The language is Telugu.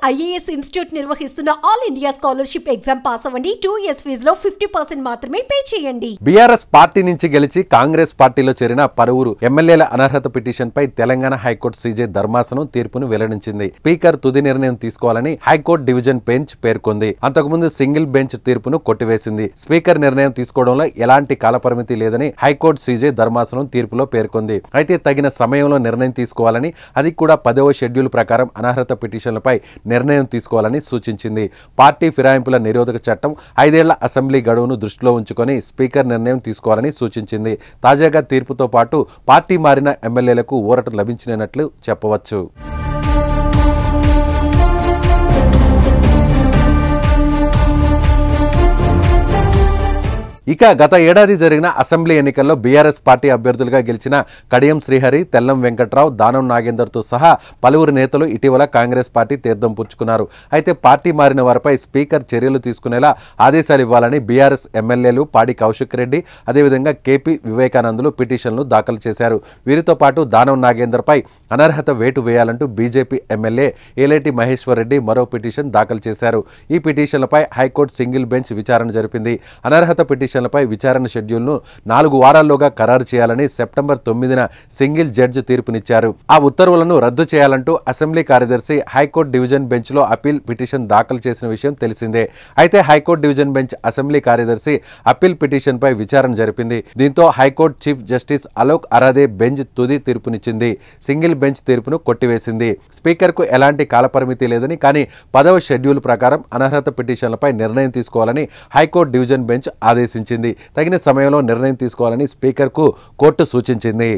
IAS ఇన్స్టిట్యూట్ నిర్వహిస్తున్న all India scholarship exam pass అవ్వండి. 2 years ఫీజులో 50% మాత్రమే పే చేయండి. బీఆర్ఎస్ పార్టీ నుంచి గెలిచి కాంగ్రెస్ పార్టీలో చేరిన పలువురు ఎమ్మెల్యేల అనర్హత పిటిషన్ పై తెలంగాణ హైకోర్టు సీజే ధర్మాసనం తీర్పును వెల్లడించింది. స్పీకర్ తుది నిర్ణయం తీసుకోవాలని హైకోర్టు డివిజన్ బెంచ్ పేర్కొంది. అంతకుముందు సింగిల్ బెంచ్ తీర్పును కొట్టివేసింది. స్పీకర్ నిర్ణయం తీసుకోవడంలో ఎలాంటి కాలపరిమితి లేదని హైకోర్టు సీజే ధర్మాసనం తీర్పులో పేర్కొంది. అయితే తగిన సమయంలో నిర్ణయం తీసుకోవాలని, అది కూడా 10వ షెడ్యూల్ ప్రకారం అనర్హత పిటిషన్లపై నిర్ణయం తీసుకోవాలని సూచించింది. పార్టీ ఫిరాయింపుల నిరోధక చట్టం 5 ఏళ్ల అసెంబ్లీ గడువును దృష్టిలో ఉంచుకొని స్పీకర్ నిర్ణయం తీసుకోవాలని సూచించింది. తాజాగా తీర్పుతో పాటు పార్టీ మారిన ఎమ్మెల్యేలకు ఊరట లభించినట్లు చెప్పవచ్చు. ఇక గత ఏడాది జరిగిన అసెంబ్లీ ఎన్నికల్లో బీఆర్ఎస్ పార్టీ అభ్యర్థులుగా గెలిచిన కడియం శ్రీహరి, తెల్లం వెంకట్రావు, దానం నాగేందర్తో సహా పలువురు నేతలు ఇటీవల కాంగ్రెస్ పార్టీ తీర్థం పుచ్చుకున్నారు. అయితే పార్టీ మారిన వారిపై స్పీకర్ చర్యలు తీసుకునేలా ఆదేశాలు ఇవ్వాలని బీఆర్ఎస్ ఎమ్మెల్యేలు పాడి కౌశిక్ రెడ్డి, అదేవిధంగా కేపీ వివేకానందులు పిటిషన్లు దాఖలు చేశారు. వీరితో పాటు దానం నాగేందర్పై అనర్హత వేటు వేయాలంటూ బీజేపీ ఎమ్మెల్యే ఏలేటి మహేశ్వర్ రెడ్డి మరో పిటిషన్ దాఖలు చేశారు. ఈ పిటిషన్లపై హైకోర్టు సింగిల్ బెంచ్ విచారణ జరిపింది. అనర్హత పిటిషన్లపై విచారణ షెడ్యూల్ను 4 వారాల్లోగా ఖరారు చేయాలని సెప్టెంబర్ 9న సింగిల్ జడ్జి తీర్పునిచ్చారు. ఆ ఉత్తర్వులను రద్దు చేయాలంటూ అసెంబ్లీ కార్యదర్శి హైకోర్టు డివిజన్ బెంచ్లో అప్పీల్ పిటిషన్ దాఖలు చేసిన విషయం తెలిసిందే. అయితే హైకోర్టు డివిజన్ బెంచ్ అసెంబ్లీ కార్యదర్శి అప్పీల్ పిటిషన్పై విచారణ జరిపింది. దీంతో high court chief justice Alok Aradhe bench తుది తీర్పునిచ్చింది. సింగిల్ బెంచ్ తీర్పును కొట్టివేసింది. స్పీకర్కు ఎలాంటి కాలపరిమితి లేదని, కానీ 10వ షెడ్యూల్ ప్రకారం అనర్హత పిటిషన్లపై నిర్ణయం తీసుకోవాలని హైకోర్టు డివిజన్ బెంచ్ ఆదేశించింది. తగిన సమయంలో నిర్ణయం తీసుకోవాలని స్పీకర్కు కోర్టు సూచించింది.